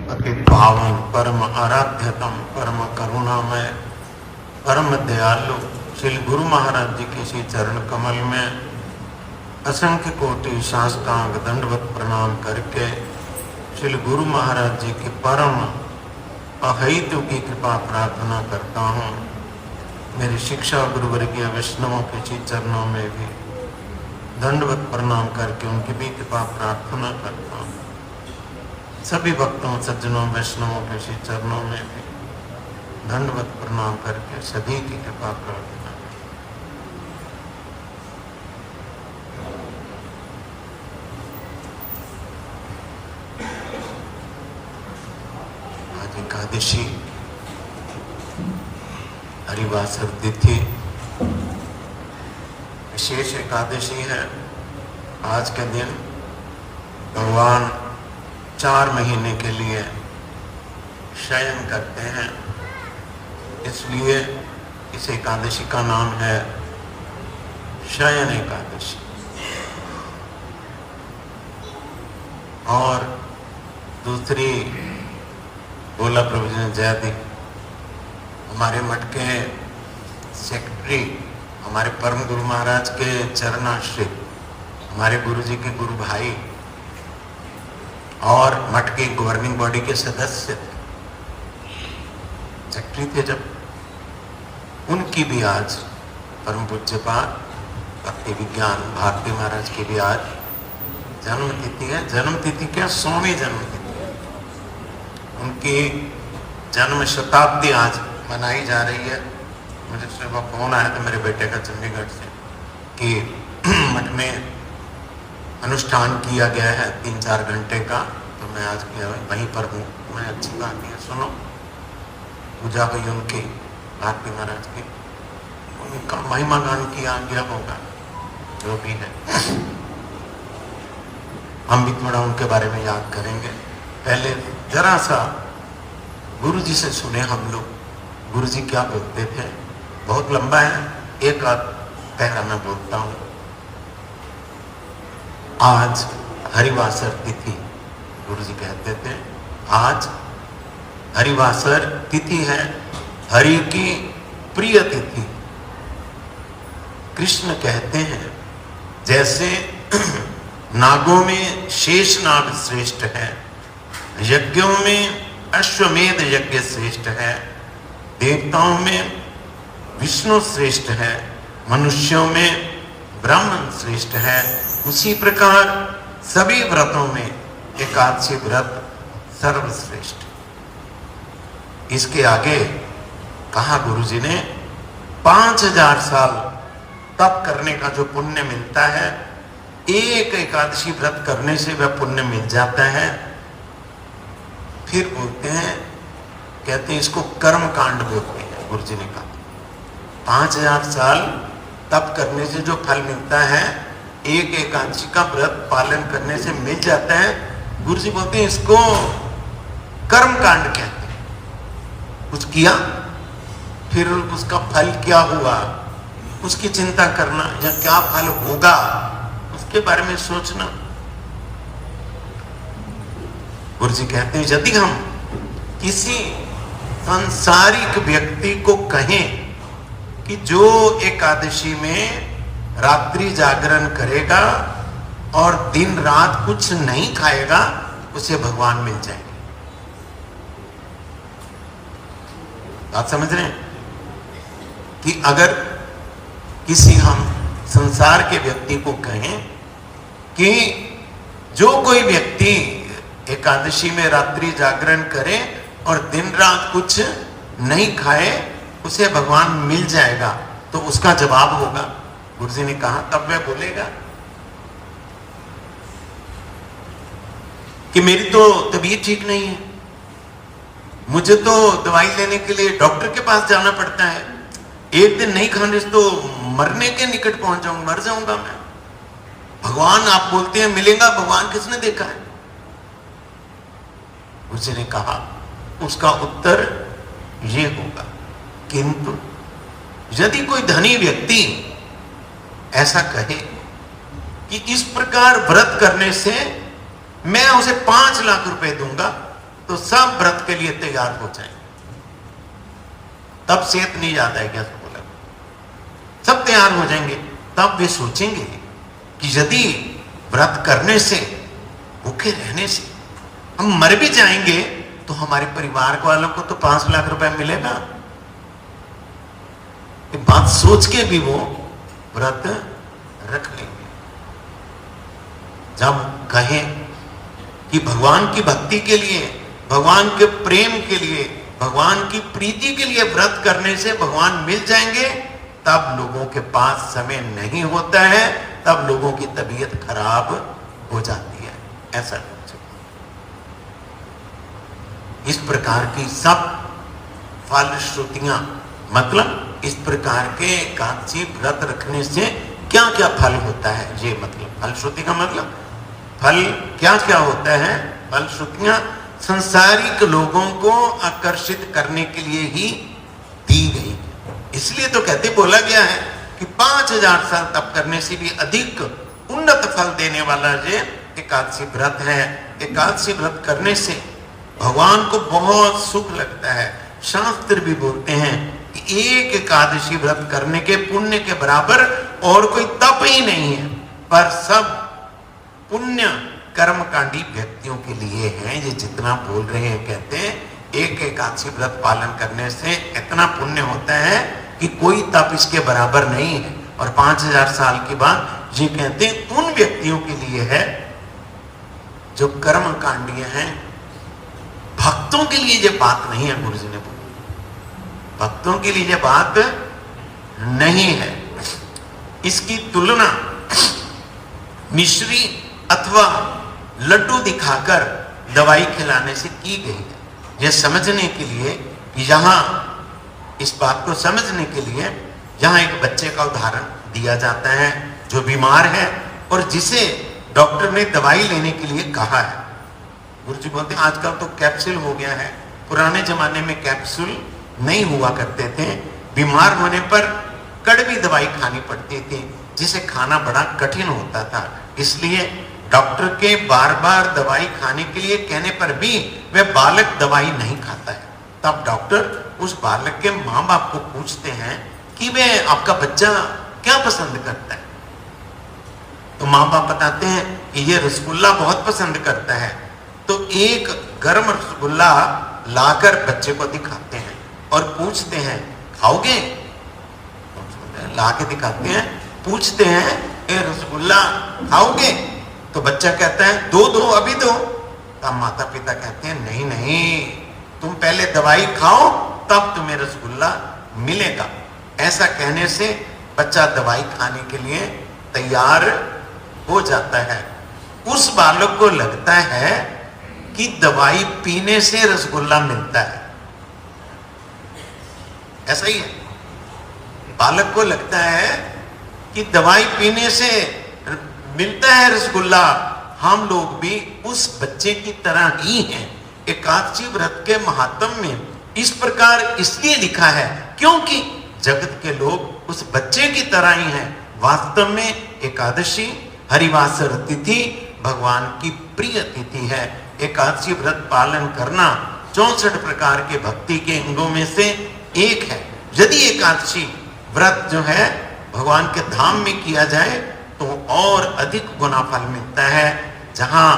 अति पावन परम आराध्यतम परम करुणामय परम दयालु श्री गुरु महाराज जी के श्री चरण कमल में असंख्य कोटि साष्टांग दंडवत प्रणाम करके श्री गुरु महाराज जी की परम अहैतु की कृपा प्रार्थना करता हूँ। मेरी शिक्षा गुरुवर्गीय वैष्णवों के श्री चरणों में भी दंडवत प्रणाम करके उनकी भी कृपा प्रार्थना करता हूँ। सभी भक्तों सज्जनों वैष्णवों के श्री चरणों में भी दंडवत प्रणाम करके सभी की कृपा प्रार्थना। आज एकादशी हरिवासर तिथि विशेष एकादशी है। आज के दिन भगवान 4 महीने के लिए शयन करते हैं, इसलिए इस एकादशी का नाम है शयन एकादशी। और दूसरी बोला प्रभु जी ने जय दी। हमारे मठ के सेक्रेटरी हमारे परम गुरु महाराज के चरणाश्रित हमारे गुरु जी के गुरु भाई और मठ की गवर्निंग बॉडी के सदस्य थे, सेक्रेटरी थे जब, उनकी भी आज परम पूज्यपाद भक्ति विज्ञान भारती महाराज की भी आज जन्म तिथि है। जन्म तिथि क्या, 100वीं जन्म तिथि है। उनकी जन्म शताब्दी आज मनाई जा रही है। मुझे सुबह फोन आया था मेरे बेटे का चंडीगढ़ से कि मठ में अनुष्ठान किया गया है 3-4 घंटे का, तो मैं आज वहीं पर हूँ। मैं अच्छी बात है, सुनो, पूजा हुई उनकी भारती महाराज की, उनका महिमा गान किया गया होगा जो भी है। हम भी थोड़ा उनके बारे में याद करेंगे। पहले जरा सा गुरु जी से सुने हम लोग, गुरु जी क्या बोलते थे। बहुत लंबा है, एक आध पहला मैं बोलता हूँ। आज हरिवासर तिथि गुरु जी कहते थे, आज हरिवासर तिथि है, हरि की प्रिय तिथि। कृष्ण कहते हैं जैसे नागों में शेष नाग श्रेष्ठ है, यज्ञों में अश्वमेध यज्ञ श्रेष्ठ है, देवताओं में विष्णु श्रेष्ठ है, मनुष्यों में ब्राह्मण श्रेष्ठ है, उसी प्रकार सभी व्रतों में एकादशी व्रत सर्वश्रेष्ठ। इसके आगे कहा गुरुजी ने 5000 साल तप करने का जो पुण्य मिलता है, एक एकादशी व्रत करने से वह पुण्य मिल जाता है। फिर बोलते हैं, कहते हैं इसको कर्म कांड बोलते हैं। गुरुजी ने कहा 5000 साल तप करने से जो फल मिलता है, एक एकादशी का व्रत पालन करने से मिल जाता है। गुरुजी बोलते हैं इसको कर्म कांड कहते हैं। कुछ किया, फिर उसका फल क्या हुआ उसकी चिंता करना, या क्या फल होगा उसके बारे में सोचना। गुरुजी कहते हैं यदि हम किसी सांसारिक व्यक्ति को कहें कि जो एकादशी में रात्रि जागरण करेगा और दिन रात कुछ नहीं खाएगा, उसे भगवान मिल जाएंगे। बात समझ रहे हैं कि अगर किसी हम संसार के व्यक्ति को कहें कि जो कोई व्यक्ति एकादशी में रात्रि जागरण करे और दिन रात कुछ नहीं खाए, उसे भगवान मिल जाएगा, तो उसका जवाब होगा, गुरुजी ने कहा, तब वह बोलेगा कि मेरी तो तबीयत ठीक नहीं है, मुझे तो दवाई लेने के लिए डॉक्टर के पास जाना पड़ता है, एक दिन नहीं खाने से तो मरने के निकट पहुंच जाऊंगा, मर जाऊंगा मैं। भगवान आप बोलते हैं मिलेगा, भगवान किसने देखा है? गुरुजी ने कहा उसका उत्तर ये होगा, किंतु यदि कोई धनी व्यक्ति ऐसा कहे कि इस प्रकार व्रत करने से मैं उसे 5 लाख रुपए दूंगा, तो सब व्रत के लिए तैयार हो जाएंगे। तब सेहत नहीं जाता है क्या सब बोला, सब तैयार हो जाएंगे। तब वे सोचेंगे कि यदि व्रत करने से, भूखे रहने से हम मर भी जाएंगे तो हमारे परिवार वालों को तो 5 लाख रुपए मिलेगा। ये बात सोच के भी वो व्रत रख लेंगे। जब कहें कि भगवान की भक्ति के लिए, भगवान के प्रेम के लिए, भगवान की प्रीति के लिए व्रत करने से भगवान मिल जाएंगे, तब लोगों के पास समय नहीं होता है, तब लोगों की तबीयत खराब हो जाती है। ऐसा कुछ इस प्रकार की सब फलश्रुतियां, मतलब इस प्रकार के एकादशी व्रत रखने से क्या क्या फल होता है, ये मतलब फलश्रुति का मतलब फल क्या क्या होता है। फलश्रुतियां संसारिक लोगों को आकर्षित करने के लिए ही दी गई, इसलिए तो कहते बोला गया है कि 5000 साल तप करने से भी अधिक उन्नत फल देने वाला ये एकादशी व्रत है। एकादशी व्रत करने से भगवान को बहुत सुख लगता है। शास्त्र भी बोलते हैं कि एक एकादशी व्रत करने के पुण्य के बराबर और कोई तप ही नहीं है, पर सब पुण्य कर्मकांडी व्यक्तियों के लिए है। ये जितना बोल रहे हैं, कहते हैं एक एकादशी व्रत पालन करने से इतना पुण्य होता है कि कोई तप इसके बराबर नहीं है। और 5000 साल के बाद ये कहते हैं उन व्यक्तियों के लिए है जो कर्मकांडीय हैं। भक्तों के लिए ये बात नहीं है, गुरु जी ने बोला भक्तों के लिए ये बात नहीं है। इसकी तुलना मिश्री अथवा लड्डू दिखाकर दवाई खिलाने से की गई है। यह समझने के लिए, यहां इस बात को समझने के लिए यहां एक बच्चे का उदाहरण दिया जाता है जो बीमार है और जिसे डॉक्टर ने दवाई लेने के लिए कहा है। गुरु जी बोलते हैं आजकल तो कैप्सूल हो गया है, पुराने जमाने में कैप्सूल नहीं हुआ करते थे। बीमार होने पर कड़वी दवाई खानी पड़ती थी, जिसे खाना बड़ा कठिन होता था। इसलिए डॉक्टर के बार बार दवाई खाने के लिए कहने पर भी वह बालक दवाई नहीं खाता है। तब डॉक्टर उस बालक के माँ बाप को पूछते हैं कि वह आपका बच्चा क्या पसंद करता है। तो माँ बाप बताते हैं कि ये रसगुल्ला बहुत पसंद करता है। तो एक गर्म रसगुल्ला लाकर बच्चे को दिखाते हैं और पूछते हैं खाओगे, लाके दिखाते हैं, पूछते हैं ये रसगुल्ला खाओगे, तो बच्चा कहता है दो दो अभी दो। तब माता पिता कहते हैं नहीं नहीं, तुम पहले दवाई खाओ तब तुम्हें रसगुल्ला मिलेगा। ऐसा कहने से बच्चा दवाई खाने के लिए तैयार हो जाता है। उस बालक को लगता है कि दवाई पीने से रसगुल्ला मिलता है। ऐसा ही है, बालक को लगता है कि दवाई पीने से मिलता है रसगुल्ला। हम लोग भी उस बच्चे की तरह ही हैं। एकादशी व्रत के महात्म्य में इस प्रकार इसलिए लिखा है क्योंकि जगत के लोग उस बच्चे की तरह ही हैं। वास्तव में एकादशी हरिवासर तिथि भगवान की प्रिय तिथि है। एकादशी व्रत पालन करना 64 प्रकार के भक्ति के अंगों में से एक है। यदि एकादशी व्रत जो है भगवान के धाम में किया जाए तो और अधिक गुना फल मिलता है। जहां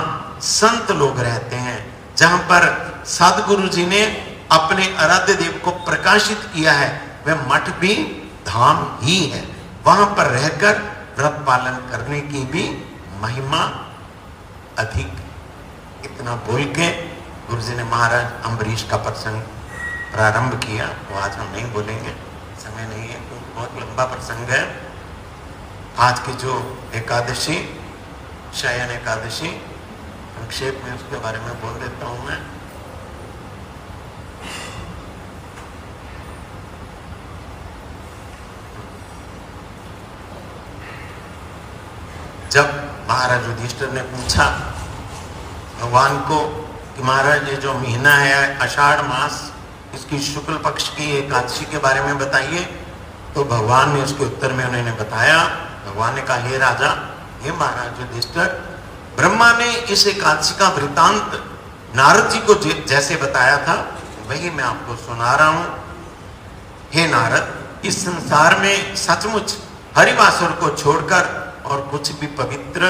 संत लोग रहते हैं, जहां पर सदगुरु जी ने अपने आराध्य देव को प्रकाशित किया है, वह मठ भी धाम ही है। वहां पर रहकर व्रत पालन करने की भी महिमा अधिक। इतना बोल के गुरु जी ने महाराज अम्बरीश का प्रसंग प्रारंभ किया। वो आज हम नहीं बोलेंगे, समय नहीं है, बहुत लंबा प्रसंग है। आज की जो एकादशी, शयन एकादशी, संक्षेप में उसके बारे में बोल देता हूं मैं। जब महाराज युधिष्ठिर ने पूछा भगवान को कि महाराज ये जो महीना है आषाढ़ मास, इसकी शुक्ल पक्ष की एकादशी के बारे में बताइए, तो भगवान ने उसके उत्तर में उन्होंने बताया। भगवान ने कहा हे राजा, हे महाराज युधिष्ठिर, ब्रह्मा ने इस एकादशी का वृतांत नारद जी को जैसे बताया था वही मैं आपको सुना रहा हूं। हे नारद, इस संसार में सचमुच हरिवासुर को छोड़कर और कुछ भी पवित्र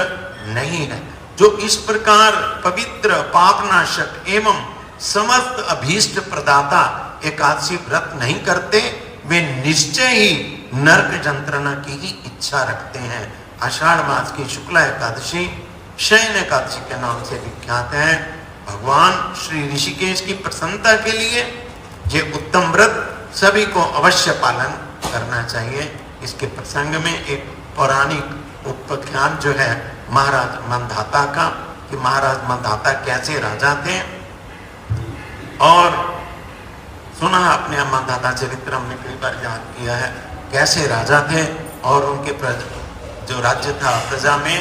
नहीं है। जो इस प्रकार पवित्र पापनाशक एवं समस्त अभीष्ट प्रदाता एकादशी व्रत नहीं करते, वे निश्चय ही नरक यंत्रणा की ही इच्छा रखते हैं। आषाढ़ मास की शुक्ला एकादशी शयन एकादशी के नाम से विख्यात है। भगवान श्री ऋषिकेश की प्रसन्नता के लिए ये उत्तम व्रत सभी को अवश्य पालन करना चाहिए। इसके प्रसंग में एक पौराणिक उपाख्यान जो है महाराज मंधाता का, कि महाराज मंधाता कैसे राजा थे, और सुना अपने मंधाता चरित्र हमने कई बार याद किया है, कैसे राजा थे और उनके जो राज्य था प्रजा में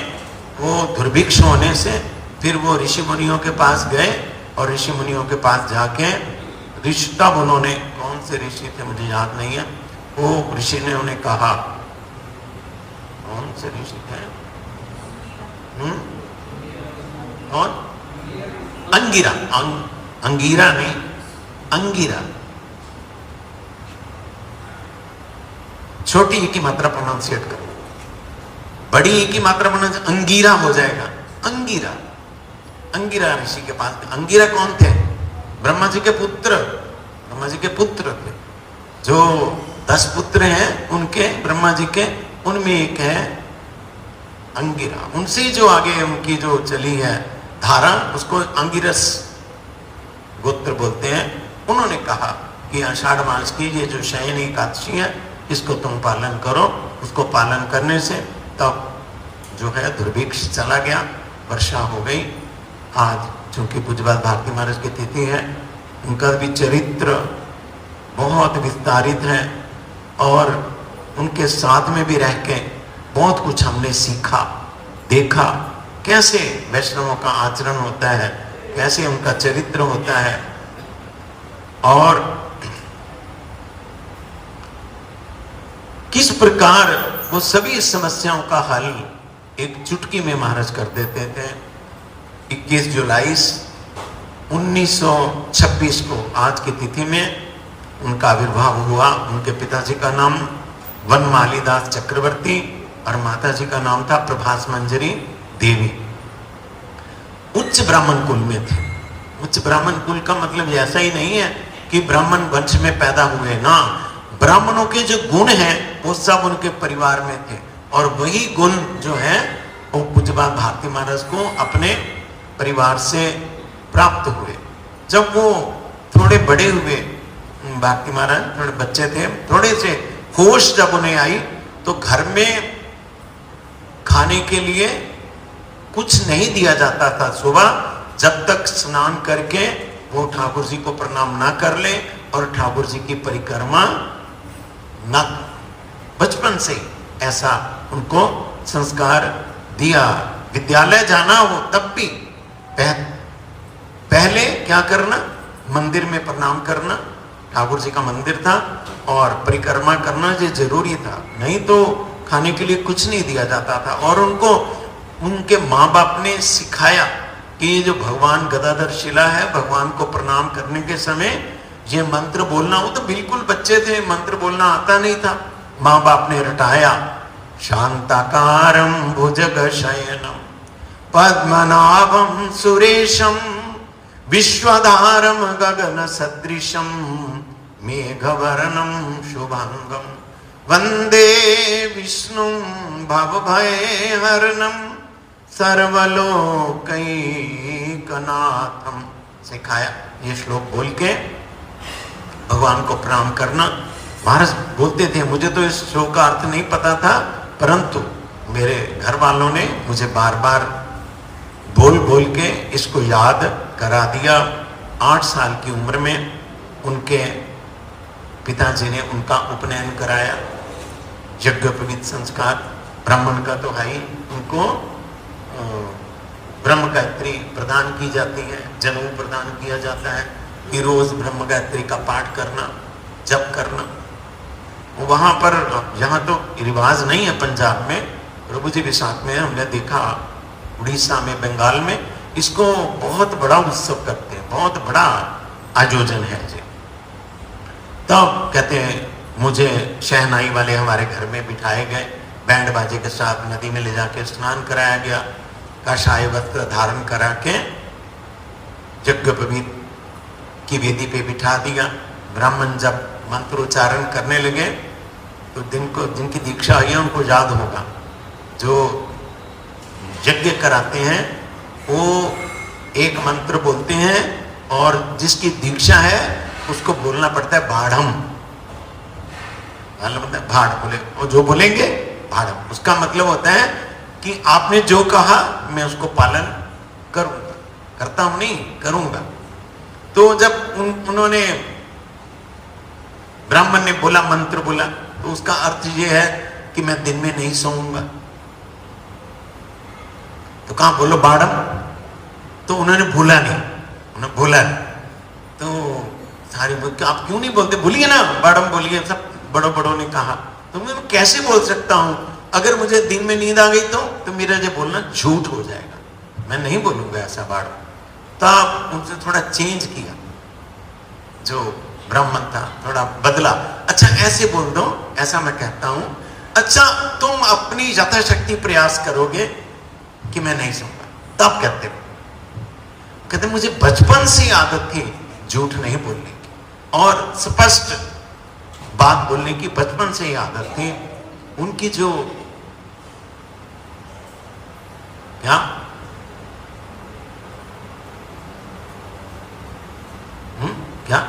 वो दुर्भिक्ष होने से फिर वो ऋषि मुनियों के पास गए और ऋषि मुनियों के पास जाके तब उन्होंने, कौन से ऋषि थे मुझे याद नहीं है, वो ऋषि ने उन्हें कहा, कौन से ऋषि थे, कौन, अंगिरा, अंगिरा नहीं, अंगिरा, छोटी ई की मात्रा प्रोनाउंसिएट करो, बड़ी ई की मात्रा प्रोनाउंस अंगिरा हो जाएगा। अंगिरा, अंगिरा ऋषि के पास। अंगिरा कौन थे? ब्रह्मा जी के पुत्र, ब्रह्मा जी के पुत्र थे। जो 10 पुत्र हैं उनके, ब्रह्मा जी के, उनमें एक है अंगिरा। उनसे जो आगे उनकी जो चली है धारा, उसको अंगिरस गोत्र बोलते हैं। उन्होंने कहा कि आषाढ़ मास की ये जो शयन एकादशी है इसको तुम पालन करो। उसको पालन करने से तब जो है दुर्भिक्ष चला गया, वर्षा हो गई। आज चूंकि पूज्यपाद भारती महाराज की तिथि है, उनका भी चरित्र बहुत विस्तारित है और उनके साथ में भी रह के बहुत कुछ हमने सीखा, देखा, कैसे वैष्णवों का आचरण होता है, कैसे उनका चरित्र होता है, और किस प्रकार वो सभी समस्याओं का हल एक चुटकी में महाराज कर देते थे। 21 जुलाई 1926 को आज की तिथि में उनका आविर्भाव हुआ। उनके पिताजी का नाम वनमालीदास चक्रवर्ती और माताजी का नाम था प्रभास मंजरी देवी। उच्च ब्राह्मण कुल में थे। उच्च ब्राह्मण कुल का मतलब ऐसा ही नहीं है कि ब्राह्मण वंश में पैदा हुए, ना, ब्राह्मणों के जो गुण हैं वो सब उनके परिवार में थे और वही गुण जो है वो पूज्यपाद भारती महाराज को अपने परिवार से प्राप्त हुए। जब वो थोड़े बड़े हुए, भारती महाराज थोड़े बच्चे थे, थोड़े से होश जब उन्हें आई तो घर में खाने के लिए कुछ नहीं दिया जाता था। सुबह जब तक स्नान करके वो ठाकुर जी को प्रणाम ना कर ले और ठाकुर जी की परिक्रमा न, बचपन से ऐसा उनको संस्कार दिया। विद्यालय जाना हो तब भी पहले क्या करना, मंदिर में प्रणाम करना, ठाकुर जी का मंदिर था, और परिक्रमा करना ये जरूरी था, नहीं तो खाने के लिए कुछ नहीं दिया जाता था। और उनको उनके माँ बाप ने सिखाया कि ये जो भगवान गदाधर शिला है, भगवान को प्रणाम करने के समय ये मंत्र बोलना, वो तो बिल्कुल बच्चे थे, मंत्र बोलना आता नहीं था। माँ बाप ने रटाया, शांताकारं भुजगशयनं पद्मनाभं सुरेशं विश्वधारं गगन सदृशं मेघवर्णं शुभांगं वंदे विष्णुं भवभयहरणं सर्वलोकैकनाथं। सिखाया ये श्लोक बोल के भगवान को प्रणाम करना। महाराज बोलते थे, मुझे तो इस श्लोक का अर्थ नहीं पता था, परंतु मेरे घर वालों ने मुझे बार बार बोल बोल के इसको याद करा दिया। 8 साल की उम्र में उनके पिताजी ने उनका उपनयन कराया, यज्ञोपवीत संस्कार, ब्राह्मण का तो है ही, उनको ब्रह्म गायत्री प्रदान की जाती है, जनेऊ प्रदान किया जाता है कि रोज ब्रह्म गायत्री का पाठ करना, जप करना। वहां पर, यहाँ तो रिवाज नहीं है पंजाब में, प्रभु जी के साथ में हमने देखा उड़ीसा में, बंगाल में इसको बहुत बड़ा उत्सव करते हैं, बहुत बड़ा आयोजन है जी। तब कहते हैं मुझे शहनाई वाले हमारे घर में बिठाए गए, बैंड बाजे के साथ नदी में ले जाके स्नान कराया गया, काशाय वस्त्र धारण करा के यज्ञोपवीत की वेदी पे बिठा दिया। ब्राह्मण जब मंत्रोच्चारण करने लगे तो जिनकी दीक्षा हुई है उनको याद होगा, जो यज्ञ कराते हैं वो एक मंत्र बोलते हैं और जिसकी दीक्षा है उसको बोलना पड़ता है बाढ़म, मतलब भाड़ बोले, और जो बोलेंगे भाड़म, उसका मतलब होता है कि आपने जो कहा मैं उसको पालन करूंगा, करता हूं नहीं करूंगा। तो जब उन्होंने ब्राह्मण ने बोला, मंत्र बोला, तो उसका अर्थ ये है कि मैं दिन में नहीं सोऊंगा। तो कहा बोलो बाड़म, तो उन्होंने भूला नहीं, उन्होंने बोला नहीं। तो सारे बोलते आप क्यों नहीं बोलते, बोलिए ना बाड़म बोलिए, सब बड़ों बड़ों ने कहा। तो मैं कैसे बोल सकता हूं, अगर मुझे दिन में नींद आ गई तो मेरा जो बोलना झूठ हो जाएगा, मैं नहीं बोलूंगा ऐसा बाड़म। तब उनसे थोड़ा चेंज किया, जो ब्राह्मण था थोड़ा बदला, अच्छा ऐसे बोल दो, ऐसा मैं कहता हूं, अच्छा तुम अपनी यथाशक्ति प्रयास करोगे कि मैं नहीं सुनूंगा। तब कहते मुझे बचपन से आदत थी झूठ नहीं बोलने की और स्पष्ट बात बोलने की, बचपन से ही आदत थी। उनकी जो क्या क्या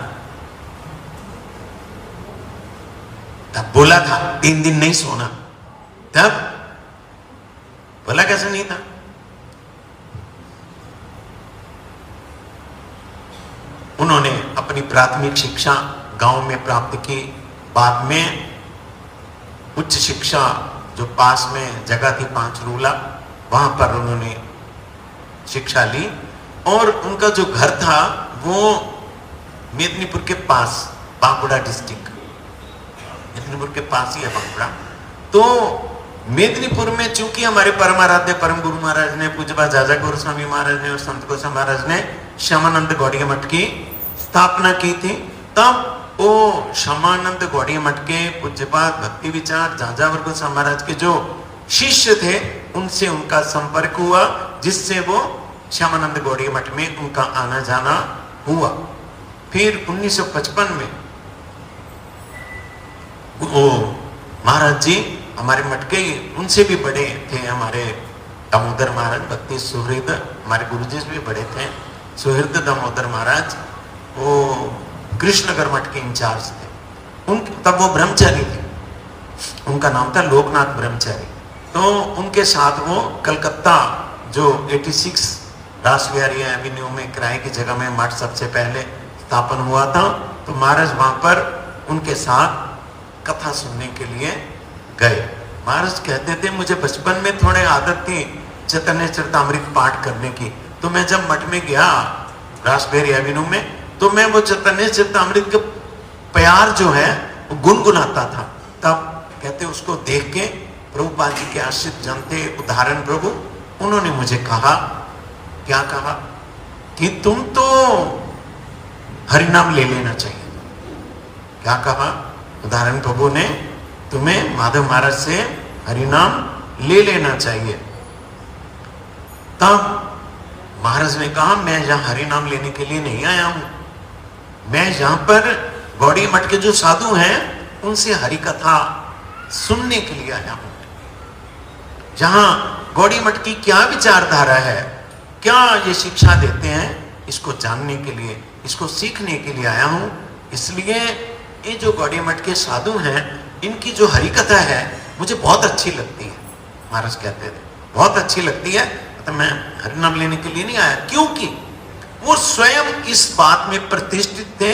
तब बोला था 3 दिन नहीं सोना, तब बोला कैसे नहीं था। उन्होंने अपनी प्राथमिक शिक्षा गांव में प्राप्त की, बाद में उच्च शिक्षा जो पास में जगह थी पांचरूला, वहां पर उन्होंने शिक्षा ली और उनका जो घर था वो मेदिनीपुर के पास, बांकुड़ा डिस्ट्रिक्ट, मेदिनीपुर के पास ही है बांकुड़ा। तो मेदिनीपुर में चूंकि हमारे परमाराध्य परम गुरु महाराज ने, पूज्यपाद जाजा गोस्वामी महाराज ने और संत गोस्वामी महाराज ने श्यामानंद गौड़िया मठ की स्थापना की थी, तब वो श्यामानंद गौड़िया मठ के पूज्यपाद भक्ति विचार जाजावर गोस्वामी महाराज के जो शिष्य थे उनसे उनका संपर्क हुआ, जिससे वो श्यामानंद गौड़िया मठ में उनका आना जाना हुआ। फिर 1955 में वो महाराज जी हमारे मठ के उनसे भी बड़े थे, हमारे दामोदर महाराज भक्ति सुहृद, हमारे गुरुजी से भी बड़े थे सुहृद दामोदर महाराज, वो कृष्णनगर मठ के इंचार्ज थे। तब वो ब्रह्मचारी थे, उनका नाम था लोकनाथ ब्रह्मचारी। तो उनके साथ वो कलकत्ता जो 86 रासबिहारी एवेन्यू में किराए की जगह में मठ सबसे पहले स्थापन हुआ था, तो महाराज वहां पर उनके साथ कथा सुनने के लिए गए। महाराज कहते थे मुझे बचपन में थोड़े आदत थी चैतन्य चरितामृत पाठ करने की, तो मैं जब मठ में गया रासबिहारी एवेन्यू में, तो मैं वो चैतन्य चरितामृत के प्यार जो है वो गुनगुनाता था। तब कहते उसको देख के प्रभुपाद जी के आश्रित जन थे उदाहरण प्रभु, उन्होंने मुझे कहा, क्या कहा कि तुम तो हरिनाम ले लेना चाहिए। क्या कहा उदाहरण प्रभु ने, तुम्हें माधव महाराज से हरिनाम ले लेना चाहिए। तब महाराज ने कहा मैं यहां हरिनाम लेने के लिए नहीं आया हूं, मैं यहां पर गौड़ी मठ के जो साधु हैं उनसे हरि कथा सुनने के लिए आया हूं। जहां गौड़ी मठ की क्या विचारधारा है, क्या ये शिक्षा देते हैं, इसको जानने के लिए, इसको सीखने के लिए आया हूं। इसलिए ये जो गौड़ी मठ के साधु हैं इनकी जो हरि कथा है मुझे बहुत अच्छी लगती है। महाराज कहते थे बहुत अच्छी लगती है, तो मैं हरिनाम लेने के लिए नहीं आया, क्योंकि वो स्वयं इस बात में प्रतिष्ठित थे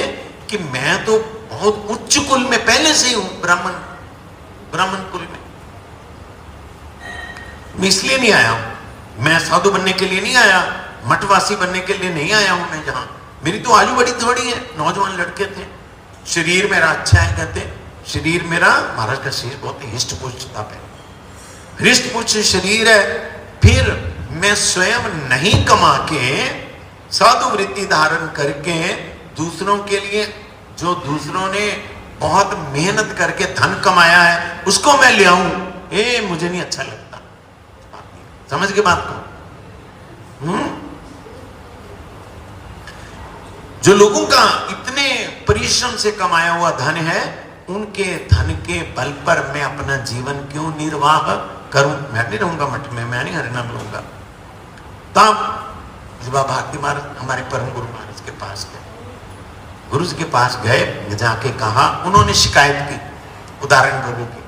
कि मैं तो बहुत उच्च कुल में पहले से ही हूं, ब्राह्मण कुल में, मैं इसलिए नहीं आया हूं, मैं साधु बनने के लिए नहीं आया, मठवासी बनने के लिए नहीं आया हूं। मैं जहां मेरी तो आयु बड़ी थोड़ी है, नौजवान लड़के थे, शरीर मेरा अच्छा है, कहते शरीर मेरा, महाराज का शरीर बहुत हिष्ट पुष्ट था, हृष्ट पुष्ट शरीर है। फिर मैं स्वयं नहीं कमा के साधु वृत्ति धारण करके दूसरों के लिए, जो दूसरों ने बहुत मेहनत करके धन कमाया है उसको मैं ले आऊं, मुझे नहीं अच्छा लगता। समझ के बात को? जो लोगों का इतने परिश्रम से कमाया हुआ धन है, उनके धन के बल पर मैं अपना जीवन क्यों निर्वाह करूं? मैं नहीं रहूंगा मठ में, मैं नहीं हरिनाम लूंगा। तब जब भारती महाराज हमारे परम गुरु महाराज के पास गए, गुरु जी के पास गए, जाके कहा, उन्होंने शिकायत की उदाहरण प्रभु की।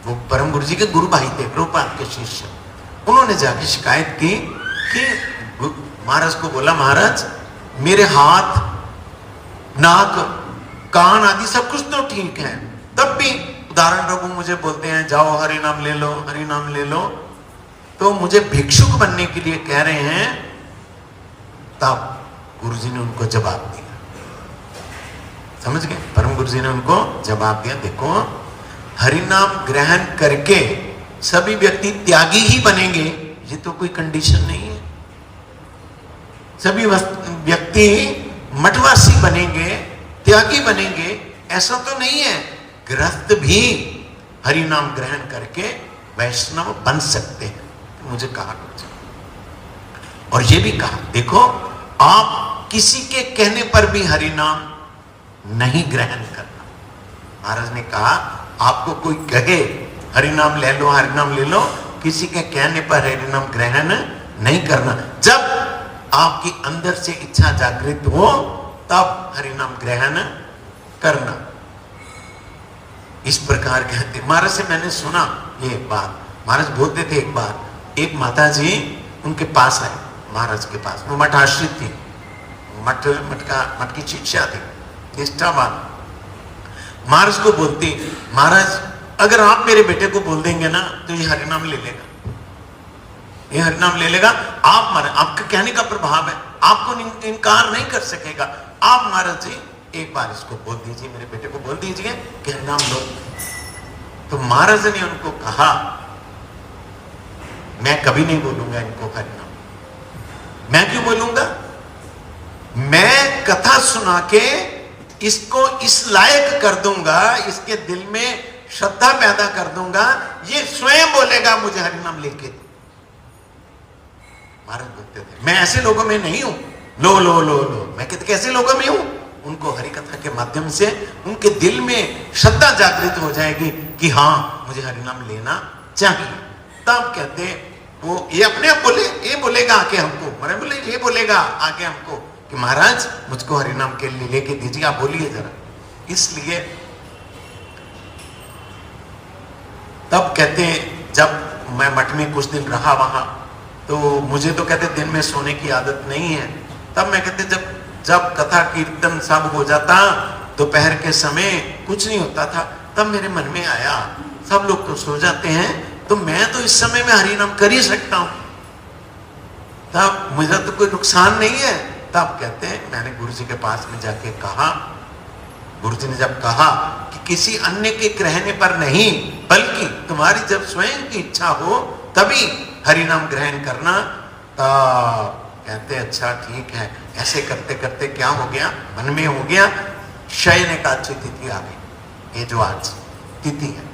वो परम गुरु जी के गुरु भाई थे, प्रभुपाद के शिष्य। उन्होंने जाके शिकायत की कि महाराज को बोला, महाराज मेरे हाथ, नाक, कान आदि सब कुछ तो ठीक है, तब भी उदाहरण प्रभु मुझे बोलते हैं जाओ हरि नाम ले लो, हरि नाम ले लो, तो मुझे भिक्षुक बनने के लिए कह रहे हैं। तब गुरुजी ने उनको जवाब दिया, समझ गए? परम गुरुजी ने उनको जवाब दिया, देखो हरि नाम ग्रहण करके सभी व्यक्ति त्यागी ही बनेंगे, ये तो कोई कंडीशन नहीं है। सभी व्यक्ति मठवासी बनेंगे, त्यागी बनेंगे, ऐसा तो नहीं है। गृहस्थ भी हरि नाम ग्रहण करके वैष्णव बन सकते हैं। तो मुझे कहा कुछ, और ये भी कहा, देखो आप किसी के कहने पर भी हरि नाम नहीं ग्रहण करना। महाराज ने कहा, आपको कोई कहे हरि नाम ले लो, हरि नाम ले लो, किसी के कहने पर हरि नाम ग्रहण नहीं करना। जब आपकी अंदर से इच्छा जागृत हो तब हरि नाम ग्रहण करना। इस प्रकार कहते महाराज से मैंने सुना ये बात। महाराज बोलते थे, एक बार एक माता जी उनके पास आए, महाराज के पास। वो मठ आश्रित थी, मठ की शिक्षा थी, निष्ठावान। महाराज को बोलती, महाराज अगर आप मेरे बेटे को बोल देंगे ना तो ये हरिनाम ले लेगा, ये हरिनाम ले लेगा। आप महाराज, आपके कहने का प्रभाव है, आपको इनकार नहीं कर सकेगा। आप महाराज जी एक बार इसको बोल दीजिए, मेरे बेटे को बोल दीजिए कि हरिनाम लो। तो महाराज ने उनको कहा, मैं कभी नहीं बोलूंगा इनको हरिनाम। मैं क्यों बोलूंगा? मैं कथा सुना के इसको इस लायक कर दूंगा, इसके दिल में श्रद्धा पैदा कर दूंगा, ये स्वयं बोलेगा मुझे हरिनाम लेके। महाराज बोलते थे, मैं ऐसे लोगों में नहीं हूं। लो लो लो लो, मैं कहते कैसे लोगों में हूं? उनको हरि कथा के माध्यम से उनके दिल में श्रद्धा जागृत हो जाएगी कि हाँ मुझे हरिनाम लेना चाहिए। तब कहते वो ये अपने आप बोले, ये बोलेगा आके हमको, महाराज बोले ये बोलेगा आके हमको कि महाराज मुझको हरिनाम के लिए लेके दीजिए, आप बोलिए जरा। इसलिए तब कहते जब मैं मठ में कुछ दिन रहा वहां, तो मुझे तो कहते दिन में सोने की आदत नहीं है। तब मैं कहते जब कथा कीर्तन सब हो जाता, दोपहर के समय कुछ नहीं होता था, तब मेरे मन में आया सब लोग तो सो जाते हैं, तो मैं तो इस समय में हरिनाम कर ही सकता हूं, तब मुझे तो कोई नुकसान नहीं है। तब कहते हैं मैंने गुरु जी के पास में जाके कहा, गुरु जी ने जब कहा कि किसी अन्य के कहने पर नहीं, बल्कि तुम्हारी जब स्वयं की इच्छा हो तभी हरिनाम ग्रहण करना, तब कहते अच्छा ठीक है। ऐसे करते करते क्या हो गया, मन में हो गया शयन एकादशी तिथि आ गई, ये जो आज तिथि है।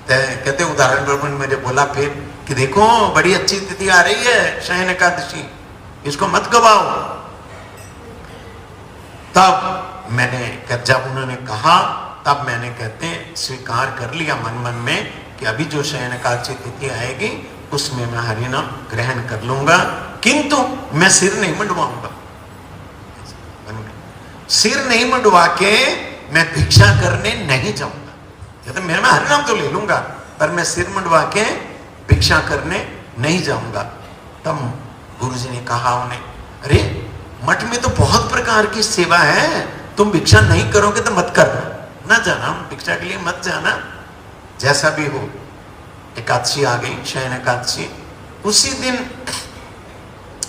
कहते उदाहरण पर मुझे बोला फिर कि देखो बड़ी अच्छी तिथि आ रही है शयन एकादशी, इसको मत गवाओ। तब मैंने जब उन्होंने कहा, तब मैंने कहते स्वीकार कर लिया मन मन में कि अभी जो शयन एकादशी तिथि आएगी उसमें मैं हरिनाम ग्रहण कर लूंगा, किंतु मैं सिर नहीं मंडवाऊंगा। सिर नहीं मंडवा के मैं भिक्षा करने नहीं जाऊंगा। तो मैं हरिनाम तो ले लूंगा, पर मैं सिर मंडवा के भिक्षा करने नहीं जाऊंगा। तब गुरुजी ने कहा उन्हें, अरे मठ में तो बहुत प्रकार की सेवा है, तुम भिक्षा नहीं करोगे तो मत करना, ना जाना भिक्षा के लिए मत जाना, जैसा भी हो। एकादशी आ गई, शयन एकादशी। उसी दिन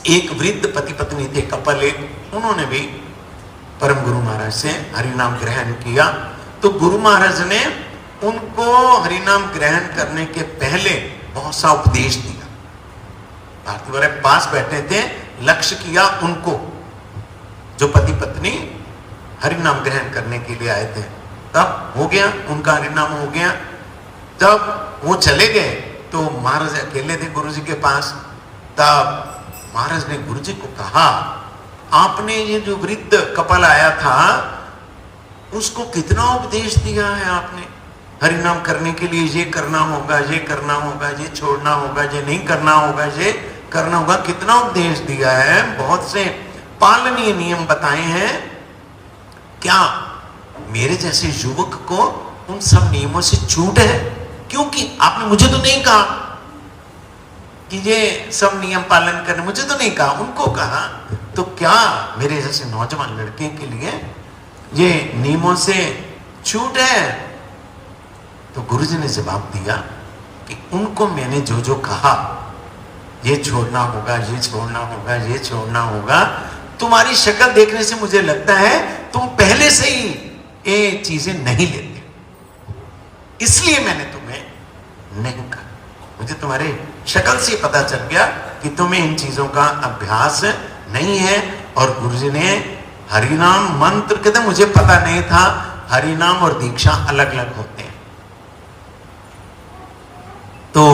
एक वृद्ध पति पत्नी थे, कपल एक, उन्होंने भी परम गुरु महाराज से हरिनाम ग्रहण किया। तो गुरु महाराज ने उनको हरिनाम ग्रहण करने के पहले बहुत सा उपदेश दिया। भारती वाले पास बैठे थे, लक्ष्य किया उनको, जो पति पत्नी हरिनाम ग्रहण करने के लिए आए थे। तब हो गया, उनका हरिनाम हो गया। जब वो चले गए तो महाराज अकेले थे गुरु जी के पास। तब महाराज ने गुरु जी को कहा, आपने ये जो वृद्ध कपल आया था उसको कितना उपदेश दिया है आपने, हरिनाम करने के लिए ये करना होगा, ये करना होगा, ये छोड़ना होगा, ये नहीं करना होगा, ये करना होगा, कितना उपदेश दिया है, बहुत से पालनीय नियम बताए हैं। क्या मेरे जैसे युवक को उन सब नियमों से छूट है? क्योंकि आपने मुझे तो नहीं कहा कि ये सब नियम पालन करने, मुझे तो नहीं कहा, उनको कहा। तो क्या मेरे जैसे नौजवान लड़के के लिए ये नियमों से छूट है? तो गुरुजी ने जवाब दिया कि उनको मैंने जो जो कहा, ये छोड़ना होगा, ये छोड़ना होगा, ये छोड़ना होगा, तुम्हारी शक्ल देखने से मुझे लगता है तुम पहले से ही ये चीजें नहीं लेते, इसलिए मैंने तुम्हें नहीं कहा। मुझे तुम्हारे शक्ल से पता चल गया कि तुम्हें इन चीजों का अभ्यास नहीं है। और गुरुजी ने हरिनाम मंत्र, कहते मुझे पता नहीं था हरिनाम और दीक्षा अलग अलग होते हैं। तो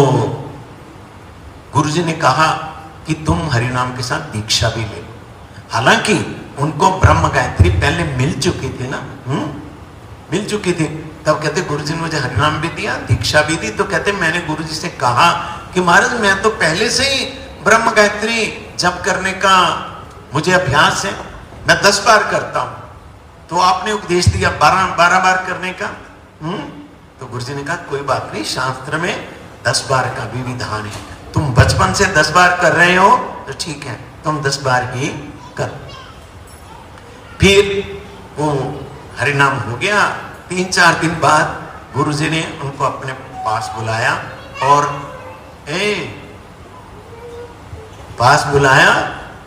गुरुजी ने कहा कि तुम हरिनाम के साथ दीक्षा भी ले लो। हालांकि उनको ब्रह्म गायत्री पहले मिल चुकी थी ना, मिल चुकी थी। तब कहते गुरुजी ने मुझे हरिनाम भी दिया, दीक्षा भी दी। तो कहते मैंने गुरुजी से कहा कि महाराज मैं तो पहले से ही ब्रह्म गायत्री जप करने का मुझे अभ्यास है, मैं 10 बार करता हूं, तो आपने उपदेश दिया 12 बार करने का। तो गुरुजी ने कहा कोई बात नहीं, शास्त्र में 10 बार का भी विधान है, तुम बचपन से 10 बार कर रहे हो तो ठीक है, तुम 10 बार ही कर। फिर वो हरिनाम हो गया। 3-4 दिन बाद गुरुजी ने उनको अपने पास बुलाया और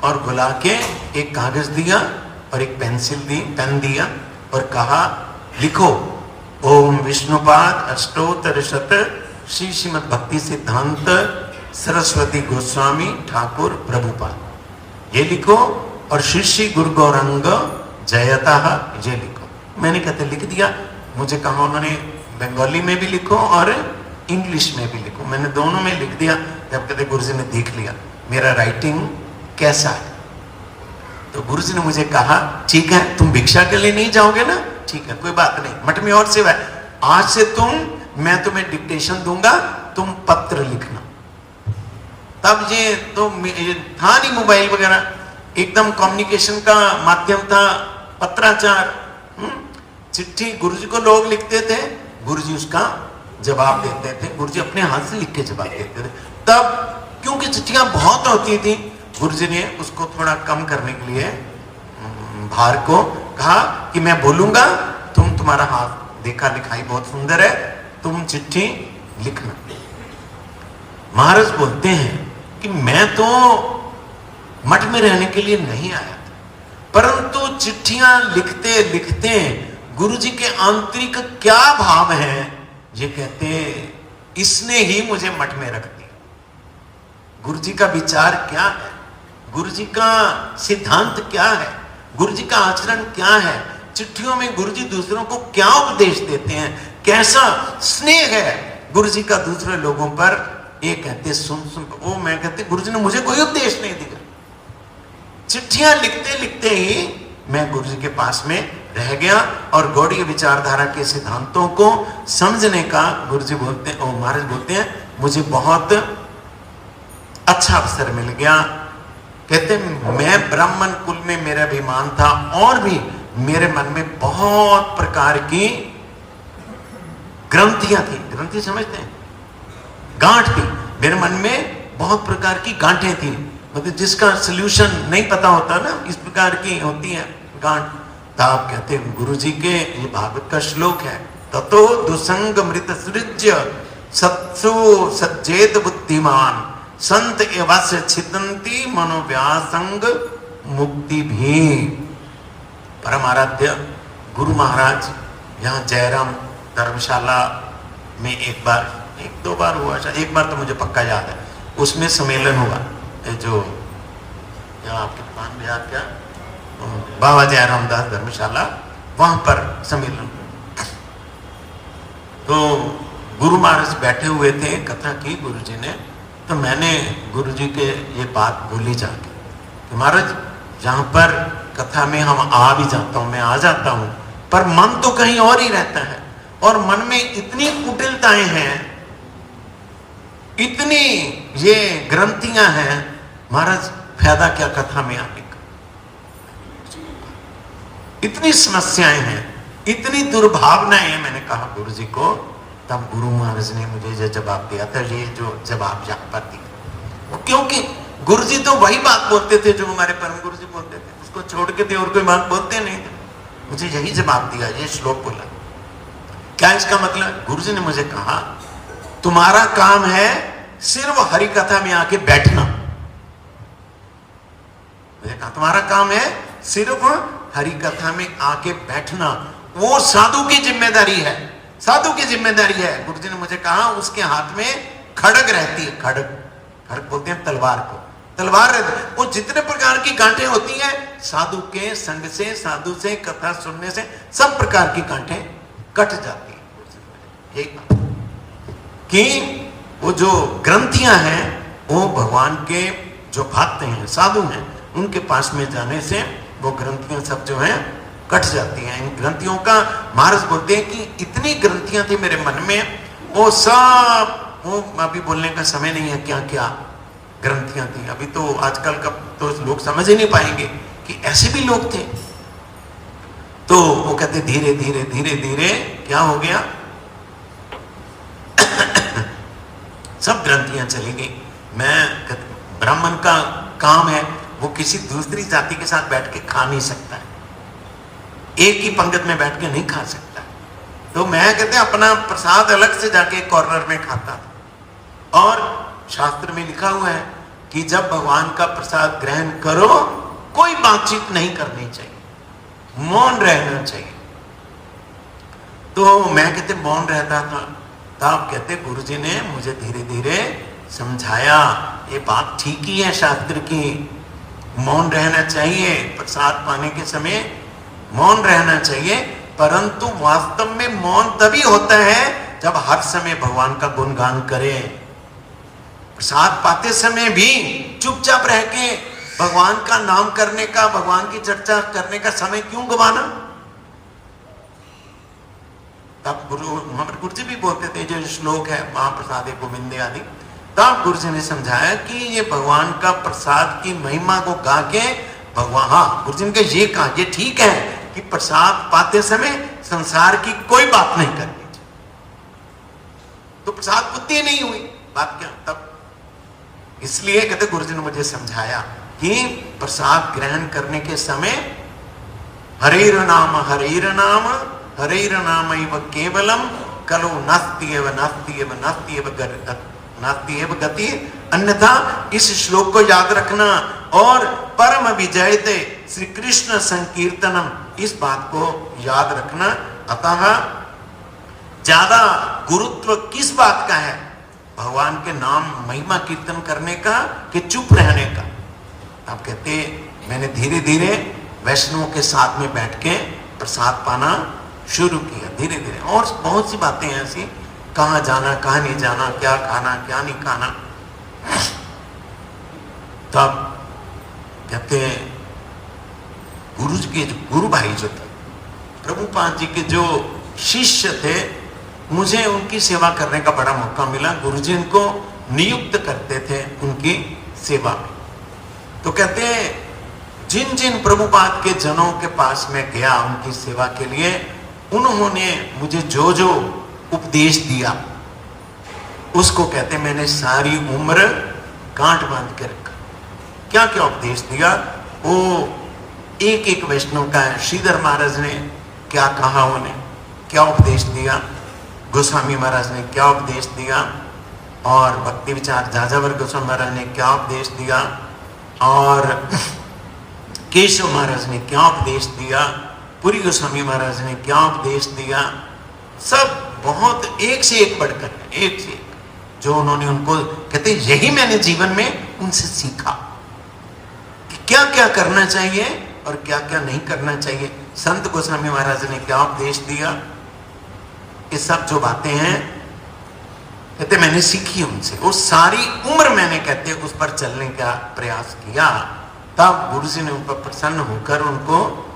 और बुला के एक कागज दिया और एक पेंसिल दी, पेन दिया और कहा लिखो ओम विष्णुपाद अष्टोत्तर शत श्री श्रीमद् भक्ति सिद्धांत सरस्वती गोस्वामी ठाकुर प्रभुपाद, ये लिखो। और श्री श्री गुरु गौरंग जयता ये लिखो। मैंने कहते लिख दिया। मुझे कहा उन्होंने बंगाली में भी लिखो और इंग्लिश में भी लिखो। मैंने दोनों में लिख दिया। जब कहते गुरुजी ने देख लिया मेरा राइटिंग कैसा है, तो गुरुजी ने मुझे कहा ठीक है, तुम भिक्षा के लिए नहीं जाओगे ना, ठीक है कोई बात नहीं, मठ में और सेवा है, आज से मैं तुम्हें डिक्टेशन दूंगा, तुम पत्र लिखना। तब ये तो था नहीं मोबाइल वगैरह, एकदम कम्युनिकेशन का माध्यम था पत्राचार, चिट्ठी गुरुजी को लोग लिखते थे, गुरुजी उसका जवाब देते थे, गुरुजी अपने हाथ से लिख के जवाब देते थे। तब क्योंकि चिट्ठियां बहुत होती थी, गुरुजी ने उसको थोड़ा कम करने के लिए भार को कहा कि मैं बोलूंगा, तुम्हारा हाथ देखा लिखाई बहुत सुंदर है, तुम चिट्ठी लिखना। महाराज बोलते हैं कि मैं तो मठ में रहने के लिए नहीं आया था, परंतु चिट्ठियां लिखते लिखते गुरुजी के आंतरिक क्या भाव है, ये कहते इसने ही मुझे मठ में रख दिया। गुरुजी का विचार क्या है, गुरुजी का सिद्धांत क्या है, गुरुजी का आचरण क्या है, चिट्ठियों में गुरुजी दूसरों को क्या उपदेश देते हैं, कैसा स्नेह है गुरुजी का दूसरे लोगों पर। ये कहते सुन वो, मैं कहते गुरुजी ने मुझे कोई उपदेश नहीं दिया। चिट्ठियां लिखते लिखते ही मैं गुरुजी के पास में रह गया और गौड़ीय विचारधारा के सिद्धांतों को समझने का गुरुजी बोलते हैं, महाराज बोलते हैं मुझे बहुत अच्छा अवसर मिल गया। कहते मैं ब्राह्मण कुल में मेरा अभिमान था और भी मेरे मन में बहुत प्रकार की ग्रंथियां थी, ग्रंथि समझते हैं, गांठ थी मेरे मन में, बहुत प्रकार की गांठें थी, मतलब जिसका सल्यूशन नहीं पता होता ना, इस प्रकार की होती है गांठ। तब कहते हैं गुरुजी के, ये भागवत का श्लोक है, ततो दुसंग मृत सृज्य सत्सु सज्जेत बुद्धिमान संत एवस्य छिदंती मनोव्यासंग मुक्ति भी। परम आराध्य गुरु महाराज यहाँ जयराम धर्मशाला में एक दो बार हुआ, एक बार तो मुझे पक्का याद है, उसमें सम्मेलन हुआ, जो या आपकी दुकान में क्या बाबा जय रामदास धर्मशाला, वहां पर सम्मेलन। तो गुरु महाराज बैठे हुए थे, कथा की गुरु जी ने। तो मैंने गुरु जी के ये बात बोली जाके कि महाराज जहां पर कथा में हम आ भी जाता हूं, मैं आ जाता हूं, पर मन तो कहीं और ही रहता है, और मन में इतनी कुटिलताएं हैं, इतनी ये ग्रंथियां हैं, महाराज फायदा क्या कथा में आने का। इतनी समस्याएं हैं, इतनी दुर्भावनाएं हैं। मैंने कहा गुरु जी को, तब गुरु महाराज ने मुझे ये जवाब दिया था, ये जो जवाब यहाँ पर दिया, क्योंकि गुरु जी तो वही बात बोलते थे जो हमारे परम गुरु जी बोलते थे, उसको छोड़ के थे और कोई बात बोलते नहीं थे। मुझे यही जवाब दिया, ये श्लोक बोला। क्या इसका मतलब? गुरु जी ने मुझे कहा तुम्हारा काम है सिर्फ हरि कथा में आके बैठना। मुझे कहा तुम्हारा काम है सिर्फ हरि कथा में आके बैठना, वो साधु की जिम्मेदारी है, साधु की जिम्मेदारी है। गुरु जी ने मुझे कहा उसके हाथ में खड़ग रहती है, खड़ग, खड़ग बोलते हैं तलवार को, तलवार रहती है। वो जितने प्रकार की गांठें होती हैं, साधु के संग से, साधु से कथा सुनने से सब प्रकार की गांठें कट जाती है। यही बात कि वो जो ग्रंथियां हैं, वो भगवान के जो भक्त हैं, साधु हैं, उनके पास में जाने से वो ग्रंथियां सब जो हैं कट जाती हैं। इन ग्रंथियों का महाराज बोलते हैं कि इतनी ग्रंथियां थी मेरे मन में, वो सब, वो अभी बोलने का समय नहीं है क्या क्या ग्रंथियां थी। अभी तो आजकल का तो लोग समझ ही नहीं पाएंगे कि ऐसे भी लोग थे। तो वो कहते धीरे धीरे धीरे धीरे क्या हो गया, सब ग्रंथियां चली गई। मैं, ब्राह्मण का काम है, वो किसी दूसरी जाति के साथ बैठ के खा नहीं सकता है, एक ही पंगत में बैठ के नहीं खा सकता। तो मैं कहते अपना प्रसाद अलग से जाके कॉर्नर में खाता था। और शास्त्र में लिखा हुआ है कि जब भगवान का प्रसाद ग्रहण करो, कोई बातचीत नहीं करनी चाहिए, मौन रहना चाहिए। तो मैं कहते मौन रहता था। तब कहते गुरुजी ने मुझे धीरे धीरे समझाया, ये बात ठीक ही है शास्त्र की, मौन रहना चाहिए, प्रसाद पाने के समय मौन रहना चाहिए। परंतु वास्तव में मौन तभी होता है जब हर समय भगवान का गुणगान करे। प्रसाद पाते समय भी चुपचाप रह के भगवान का नाम करने का, भगवान की चर्चा करने का समय क्यों गवाना। तब हमारे गुरु जी भी बोलते थे, जो श्लोक है महाप्रसादे गोविंदे आदि, तब गुरु जी ने समझाया कि ये भगवान का प्रसाद की महिमा को गा के भगवान, हाँ गुरु जी ने ये कहा, ये ठीक है कि प्रसाद पाते समय संसार की कोई बात नहीं करनी चाहिए। तो प्रसाद बुद्धि नहीं हुई, बात क्या तब। इसलिए कहते गुरु जी ने मुझे समझाया कि प्रसाद ग्रहण करने के समय हरेर नाम हरेर नाम हरेर नाम एव केवलम कलो नास्ति एव नास्ति एव नास्ति एव नास्ति एव गति। अन्यथा इस श्लोक को याद रखना, और परम विजयते श्री कृष्ण संकीर्तनम, इस बात को याद रखना। अतः ज्यादा गुरुत्व किस बात का है, भगवान के नाम महिमा कीर्तन करने का कि चुप रहने का। आप कहते मैंने धीरे धीरे वैष्णवों के साथ में बैठ के प्रसाद पाना शुरू किया, धीरे धीरे। और बहुत सी बातें ऐसी, कहाँ जाना कहाँ नहीं जाना, क्या खाना क्या नहीं खाना। तब कहते गुरु जी के गुरु भाई जो थे, प्रभुपाद जी के जो शिष्य थे, मुझे उनकी सेवा करने का बड़ा मौका मिला। गुरु जी उनको नियुक्त करते थे उनकी सेवा में। तो कहते जिन जिन प्रभुपाद के जनों के पास में गया उनकी सेवा के लिए, उन्होंने मुझे जो जो उपदेश दिया, उसको कहते मैंने सारी उम्र गांठ बांध के रखा। क्या क्या उपदेश दिया, वो एक एक वैष्णव का है। श्रीधर महाराज ने क्या कहा, उन्हें क्या उपदेश दिया, गोस्वामी महाराज ने क्या उपदेश दिया, और भक्ति विचार जाजावर गोस्वामी महाराज ने क्या उपदेश दिया, और केशव महाराज ने क्या उपदेश दिया, पुरी गोस्वामी महाराज ने क्या उपदेश दिया। सब बहुत एक से एक बढ़कर, एक से एक, जो उन्होंने उनको कहते यही मैंने जीवन में उनसे सीखा कि क्या क्या करना चाहिए और क्या क्या नहीं करना चाहिए। संत गोस्वामी महाराज ने क्या उपदेश दिया, ये सब जो बातें हैं कहते मैंने सीखी उनसे, वो सारी उम्र मैंने कहते उस पर चलने का प्रयास किया। तब गुरु जी ने उन पर प्रसन्न होकर उनको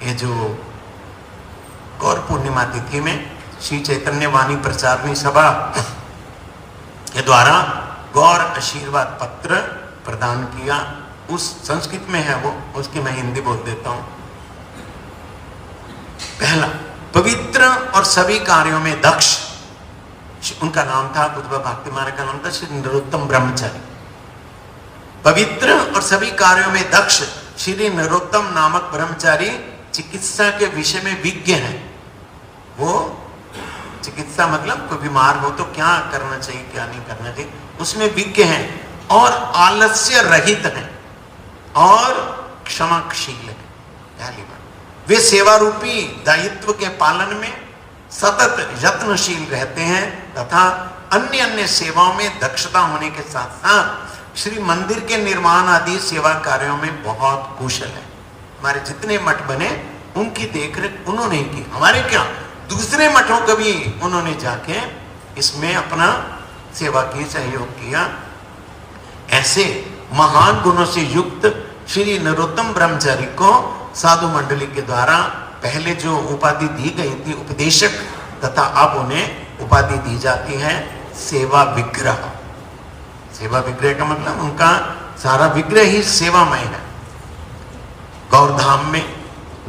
ये जो गौर पूर्णिमा तिथि में श्री चैतन्य वाणी प्रचारणी सभा के द्वारा गौर आशीर्वाद पत्र प्रदान किया। उस संस्कृत में है वो, उसकी मैं हिंदी बोल देता हूं। पहला, पवित्र और सभी कार्यों में दक्ष, उनका नाम था बुद्ध भक्ति मार्ग का नाम था श्री नरोत्तम ब्रह्मचारी। पवित्र और सभी कार्यों में दक्ष श्री नरोत्तम नामक ब्रह्मचारी चिकित्सा के विषय में विज्ञ हैं। वो चिकित्सा मतलब कोई बीमार हो तो क्या करना चाहिए क्या नहीं करना चाहिए उसमें विज्ञ हैं, और आलस्य रहित हैं और क्षमाशील है। पहली बात, वे सेवा रूपी दायित्व के पालन में सतत यत्नशील रहते हैं तथा अन्य अन्य सेवाओं में दक्षता होने के साथ साथ श्री मंदिर के निर्माण आदि सेवा कार्यों में बहुत कुशल है। हमारे जितने मठ बने उनकी देखरेख उन्होंने ही की। हमारे क्या, दूसरे मठों को भी उन्होंने जाके इसमें अपना सेवा की, सहयोग किया। ऐसे महान गुणों से युक्त श्री नरोत्तम ब्रह्मचारी को साधु मंडली के द्वारा पहले जो उपाधि दी गई थी उपदेशक, तथा अब उन्हें उपाधि दी जाती है सेवा विग्रह। सेवा विग्रह का मतलब उनका सारा विग्रह ही सेवामय है। गौरधाम में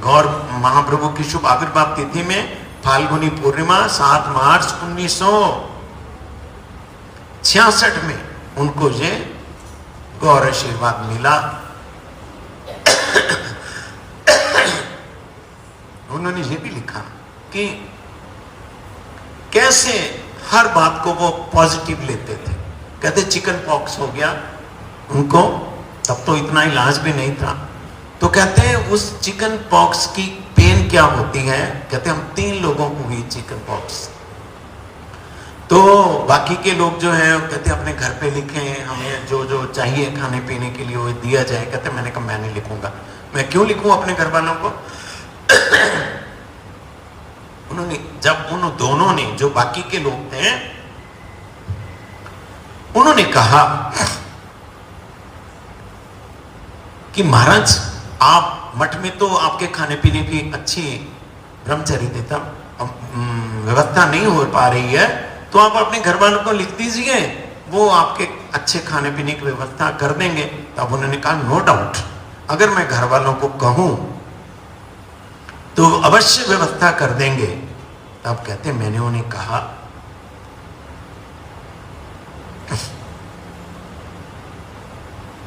गौर महाप्रभु की शुभ आविर्भाव तिथि में फाल्गुनी पूर्णिमा 7 मार्च 1966 में उनको ये गौर आशीर्वाद मिला। उन्होंने ये भी लिखा कि कैसे हर बात को वो पॉजिटिव लेते थे। कहते चिकन पॉक्स हो गया उनको, तब तो इतना इलाज भी नहीं था, तो कहते हैं उस चिकन पॉक्स की पेन क्या होती है। कहते हम 3 लोगों को हुई चिकन पॉक्स, तो बाकी के लोग जो हैं कहते अपने घर पे लिखें, हमें जो जो चाहिए खाने पीने के लिए वो दिया जाए। कहते मैंने कहा मैं नहीं लिखूंगा, मैं क्यों लिखूं अपने घर वालों को। उन्होंने जब उन दोनों ने जो बाकी के लोग थे उन्होंने कहा कि महाराज आप मठ में तो आपके खाने पीने की अच्छी ब्रह्मचर्य देता व्यवस्था नहीं हो पा रही है, तो आप अपने घर वालों को लिख दीजिए, वो आपके अच्छे खाने पीने की व्यवस्था कर देंगे। तब उन्होंने कहा नो डाउट, अगर मैं घर वालों को कहूं तो अवश्य व्यवस्था कर देंगे। तब कहते मैंने उन्हें कहा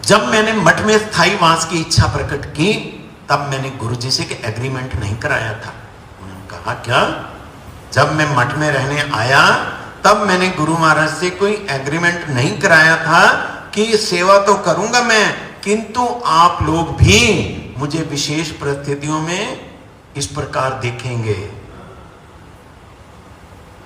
जब मैंने मठ में स्थायी वास की इच्छा प्रकट की तब मैंने गुरुजी से एग्रीमेंट नहीं कराया था। उन्होंने कहा क्या, जब मैं मठ में रहने आया तब मैंने गुरु महाराज से कोई एग्रीमेंट नहीं कराया था कि सेवा तो करूंगा मैं, किंतु आप लोग भी मुझे विशेष परिस्थितियों में इस प्रकार देखेंगे।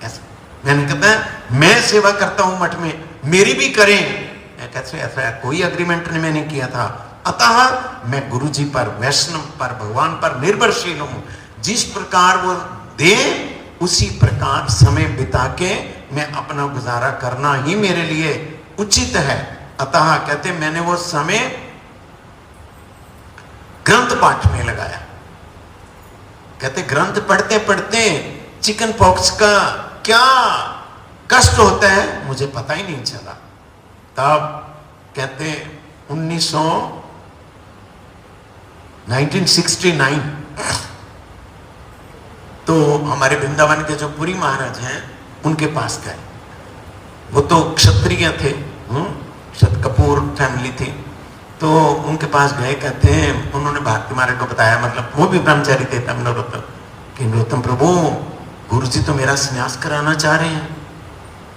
ऐसा मैंने कहता मैं सेवा करता हूं मठ में, मेरी भी करें। कैसे ऐसा कोई एग्रीमेंट मैंने किया था। अतः मैं गुरुजी पर, वैष्णव पर, भगवान पर निर्भरशील हूं। जिस प्रकार वो दे उसी प्रकार समय बिता के मैं अपना गुजारा करना ही मेरे लिए उचित है। अतः कहते मैंने वो समय ग्रंथ पाठ में लगाया। कहते ग्रंथ पढ़ते पढ़ते चिकन पॉक्स का क्या कष्ट होता है मुझे पता ही नहीं चला। तब कहते 1969 तो हमारे वृंदावन के जो पुरी महाराज हैं उनके पास गए। वो तो क्षत्रिय थे, कपूर फैमिली थी, तो उनके पास गए। कहते हैं उन्होंने भारती महाराज को बताया, मतलब वो भी ब्रह्मचारी थे तब नरोत्तम, कि नरोत्तम प्रभु गुरुजी तो मेरा संन्यास कराना चाह रहे हैं।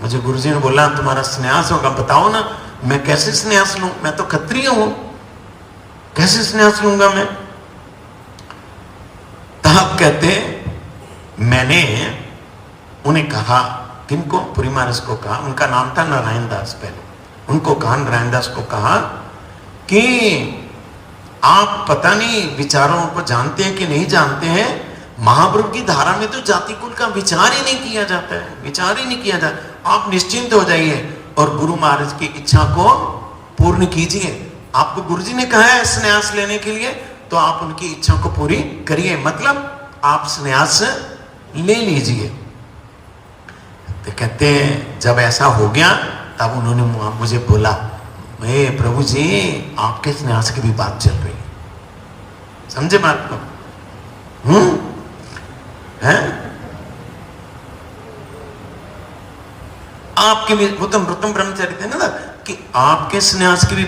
मुझे गुरुजी ने बोला तुम्हारा संन्यास होगा, बताओ ना मैं कैसे संन्यास लूं, मैं तो क्षत्रिय हूं, कैसे संन्यास लूंगा मैं। तब कहते मैंने उन्हें कहा, किनको, पुरी महाराज को कहा, उनका नाम था नारायण दास, पहले उनको कहा, नारायण दास को कहा कि आप पता नहीं विचारों को जानते हैं कि नहीं जानते हैं, महाप्रभु की धारा में तो जाति कुल का विचार ही नहीं किया जाता है, विचार ही नहीं किया जाता। आप निश्चिंत हो जाइए और गुरु महाराज की इच्छा को पूर्ण कीजिए। आपको गुरुजी ने कहा है संन्यास लेने के लिए, तो आप उनकी इच्छा को पूरी करिए, मतलब आप संन्यास ले लीजिए। तो कहते हैं जब ऐसा हो गया तब उन्होंने मुझे बोला, प्रभु जी आपके संन्यास की भी बात चल रही है। समझे बात को? है आपके भी, वो तो रुतम ब्रह्मचारी थे ना, कि आपके संन्यास की भी